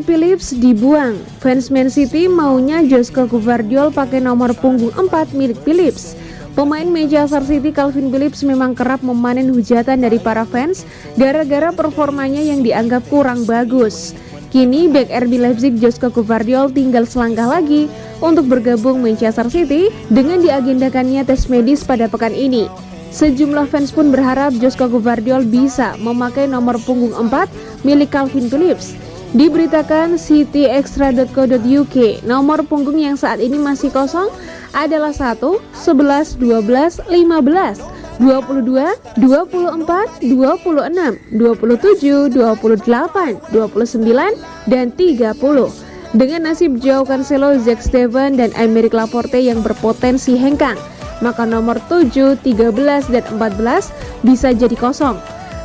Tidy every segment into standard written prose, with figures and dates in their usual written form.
Calvin Phillips dibuang. Fans Man City maunya Josko Gvardiol pakai nomor punggung 4 milik Phillips. Pemain Manchester City Calvin Phillips memang kerap memanen hujatan dari para fans gara-gara performanya yang dianggap kurang bagus. Kini bek RB Leipzig Josko Gvardiol tinggal selangkah lagi untuk bergabung Manchester City dengan diagendakannya tes medis pada pekan ini. Sejumlah fans pun berharap Josko Gvardiol bisa memakai nomor punggung 4 milik Calvin Phillips. Diberitakan cityextra.co.uk, nomor punggung yang saat ini masih kosong adalah 1, 11, 12, 15, 22, 24, 26, 27, 28, 29, dan 30. Dengan nasib Joao Cancelo, Zach Steven, dan Aymeric Laporte yang berpotensi hengkang, maka nomor 7, 13, dan 14 bisa jadi kosong.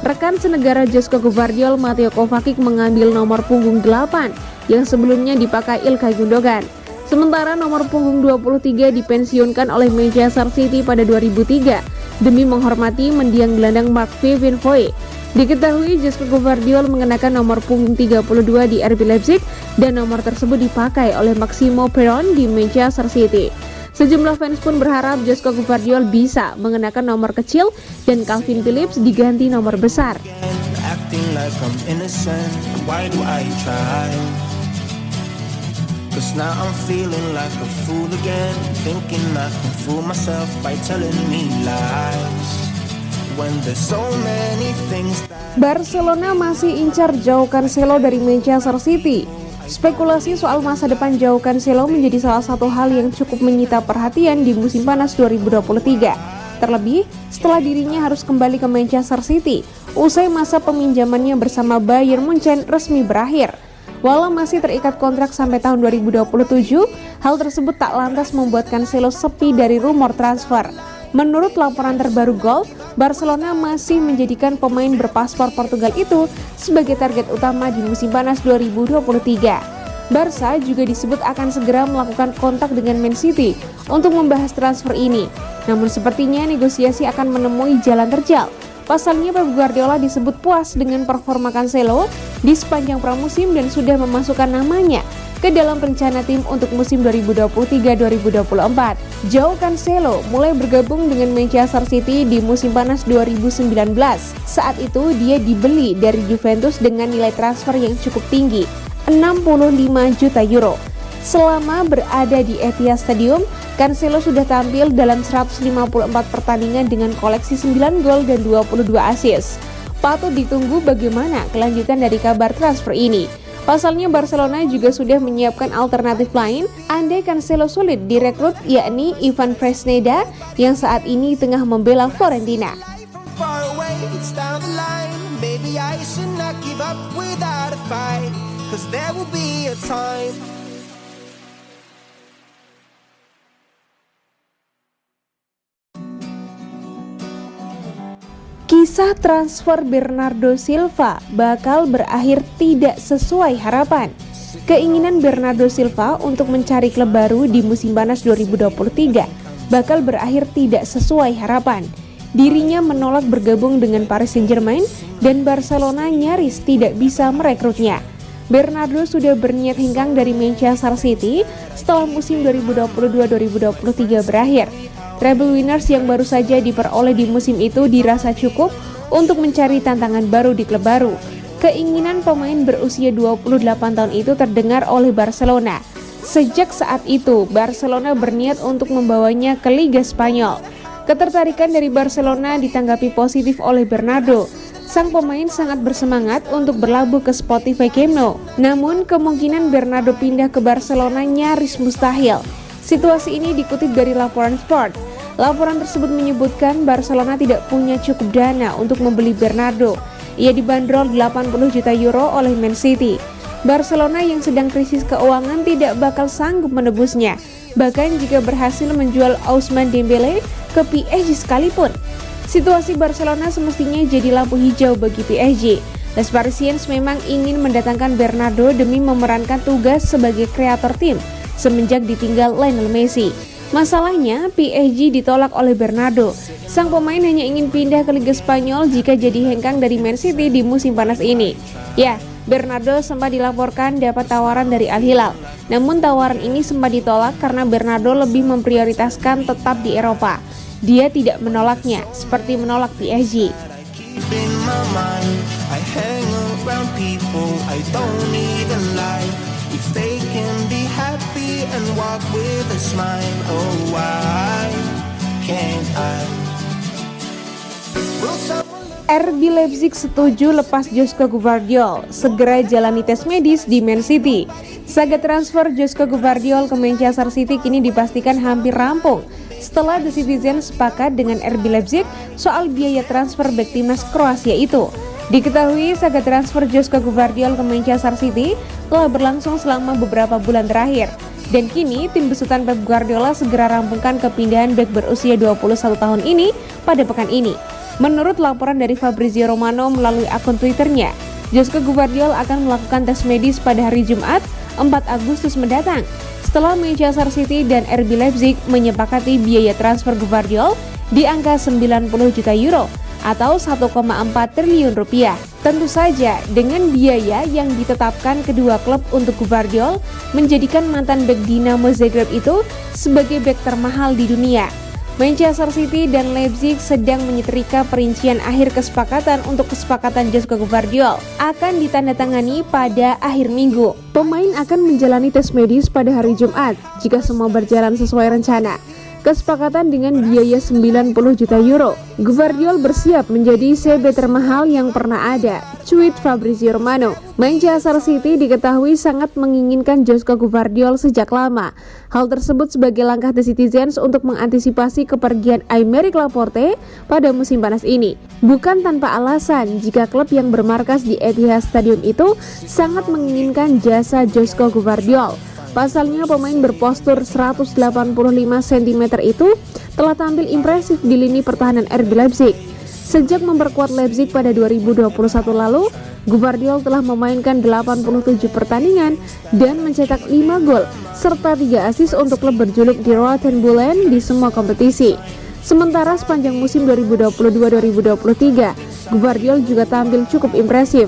Rekan senegara Josko Gvardiol Mateo Kovacic mengambil nomor punggung 8 yang sebelumnya dipakai Ilkay Gundogan. Sementara nomor punggung 23 dipensiunkan oleh Manchester City pada 2003 demi menghormati mendiang gelandang Marc-Vivien Foé. Diketahui Josko Gvardiol mengenakan nomor punggung 32 di RB Leipzig dan nomor tersebut dipakai oleh Maximo Peron di Manchester City. Sejumlah fans pun berharap Josko Gvardiol bisa mengenakan nomor kecil dan Calvin Phillips diganti nomor besar. Barcelona masih incar Joao Cancelo dari Manchester City. Spekulasi soal masa depan Joao Cancelo menjadi salah satu hal yang cukup menyita perhatian di musim panas 2023. Terlebih, setelah dirinya harus kembali ke Manchester City, usai masa peminjamannya bersama Bayern Munchen resmi berakhir. Walau masih terikat kontrak sampai tahun 2027, hal tersebut tak lantas membuat Cancelo sepi dari rumor transfer. Menurut laporan terbaru Goal, Barcelona masih menjadikan pemain berpaspor Portugal itu sebagai target utama di musim panas 2023. Barca juga disebut akan segera melakukan kontak dengan Man City untuk membahas transfer ini. Namun sepertinya negosiasi akan menemui jalan terjal. Pasalnya Pep Guardiola disebut puas dengan performa Cancelo di sepanjang pramusim dan sudah memasukkan namanya ke dalam rencana tim untuk musim 2023-2024. Joao Cancelo mulai bergabung dengan Manchester City di musim panas 2019. Saat itu dia dibeli dari Juventus dengan nilai transfer yang cukup tinggi, 65 juta euro. Selama berada di Etihad Stadium, Cancelo sudah tampil dalam 154 pertandingan dengan koleksi 9 gol dan 22 assist. Patut ditunggu bagaimana kelanjutan dari kabar transfer ini. Pasalnya Barcelona juga sudah menyiapkan alternatif lain andai Cancelo sulit direkrut, yakni Ivan Fresneda yang saat ini tengah membela Fiorentina. Kisah transfer Bernardo Silva bakal berakhir tidak sesuai harapan. Keinginan Bernardo Silva untuk mencari klub baru di musim panas 2023 bakal berakhir tidak sesuai harapan. Dirinya menolak bergabung dengan Paris Saint-Germain dan Barcelona nyaris tidak bisa merekrutnya. Bernardo sudah berniat hengkang dari Manchester City setelah musim 2022-2023 berakhir. Treble winners yang baru saja diperoleh di musim itu dirasa cukup untuk mencari tantangan baru di klub baru. Keinginan pemain berusia 28 tahun itu terdengar oleh Barcelona. Sejak saat itu, Barcelona berniat untuk membawanya ke Liga Spanyol. Ketertarikan dari Barcelona ditanggapi positif oleh Bernardo. Sang pemain sangat bersemangat untuk berlabuh ke Spotify Camp Nou. Namun, kemungkinan Bernardo pindah ke Barcelona nyaris mustahil. Situasi ini dikutip dari laporan Sport. Laporan tersebut menyebutkan Barcelona tidak punya cukup dana untuk membeli Bernardo. Ia dibanderol 80 juta euro oleh Man City. Barcelona yang sedang krisis keuangan tidak bakal sanggup menebusnya. Bahkan jika berhasil menjual Ousmane Dembélé ke PSG sekalipun. Situasi Barcelona semestinya jadi lampu hijau bagi PSG. Les Parisiens memang ingin mendatangkan Bernardo demi memerankan tugas sebagai kreator tim semenjak ditinggal Lionel Messi. Masalahnya, PSG ditolak oleh Bernardo. Sang pemain hanya ingin pindah ke Liga Spanyol jika jadi hengkang dari Man City di musim panas ini. Ya, Bernardo sempat dilaporkan dapat tawaran dari Al Hilal. Namun tawaran ini sempat ditolak karena Bernardo lebih memprioritaskan tetap di Eropa. Dia tidak menolaknya, seperti menolak PSG. RB Leipzig setuju lepas Joško Gvardiol, segera jalani tes medis di Man City. Saga transfer Joško Gvardiol ke Manchester City kini dipastikan hampir rampung setelah The Citizen sepakat dengan RB Leipzig soal biaya transfer bek timnas Kroasia itu. Diketahui saga transfer Joško Gvardiol ke Manchester City telah berlangsung selama beberapa bulan terakhir. Dan kini tim besutan Pep Guardiola segera rampungkan kepindahan bek berusia 21 tahun ini pada pekan ini. Menurut laporan dari Fabrizio Romano melalui akun Twitternya, Joško Gvardiol akan melakukan tes medis pada hari Jumat 4 Agustus mendatang. Setelah Manchester City dan RB Leipzig menyepakati biaya transfer Gvardiol di angka 90 juta euro atau 1,4 triliun rupiah. Tentu saja dengan biaya yang ditetapkan kedua klub untuk Gvardiol menjadikan mantan bek Dinamo Zagreb itu sebagai bek termahal di dunia. Manchester City dan Leipzig sedang menyetrika perincian akhir kesepakatan untuk kesepakatan Joško Gvardiol akan ditandatangani pada akhir minggu. Pemain akan menjalani tes medis pada hari Jumat jika semua berjalan sesuai rencana. Kesepakatan dengan biaya 90 juta euro. Gvardiol bersiap menjadi CB termahal yang pernah ada, tweet Fabrizio Romano. Manchester City diketahui sangat menginginkan Joško Gvardiol sejak lama. Hal tersebut sebagai langkah The Citizens untuk mengantisipasi kepergian Aymeric Laporte pada musim panas ini. Bukan tanpa alasan jika klub yang bermarkas di Etihad Stadium itu sangat menginginkan jasa Joško Gvardiol. Pasalnya pemain berpostur 185 cm itu telah tampil impresif di lini pertahanan RB Leipzig. Sejak memperkuat Leipzig pada 2021 lalu, Gvardiol telah memainkan 87 pertandingan dan mencetak 5 gol serta 3 assist untuk klub berjuluk di Roten Bullen di semua kompetisi. Sementara sepanjang musim 2022-2023, Gvardiol juga tampil cukup impresif.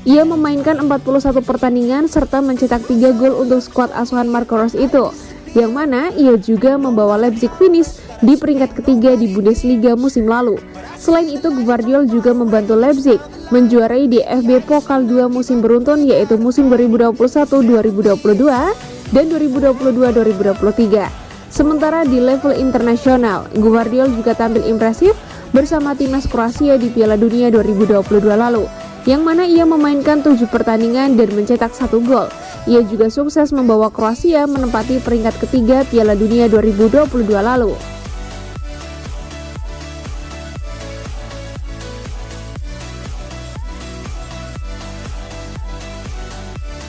Ia memainkan 41 pertandingan serta mencetak 3 gol untuk skuad asuhan Marco Rose itu, yang mana ia juga membawa Leipzig finish di peringkat ketiga di Bundesliga musim lalu. Selain itu, Gvardiol juga membantu Leipzig menjuarai DFB Pokal 2 musim beruntun, yaitu musim 2021-2022 dan 2022-2023. Sementara di level internasional, Gvardiol juga tampil impresif bersama timnas Kroasia di Piala Dunia 2022 lalu, yang mana ia memainkan 7 pertandingan dan mencetak 1 gol. Ia juga sukses membawa Kroasia menempati peringkat ketiga Piala Dunia 2022 lalu.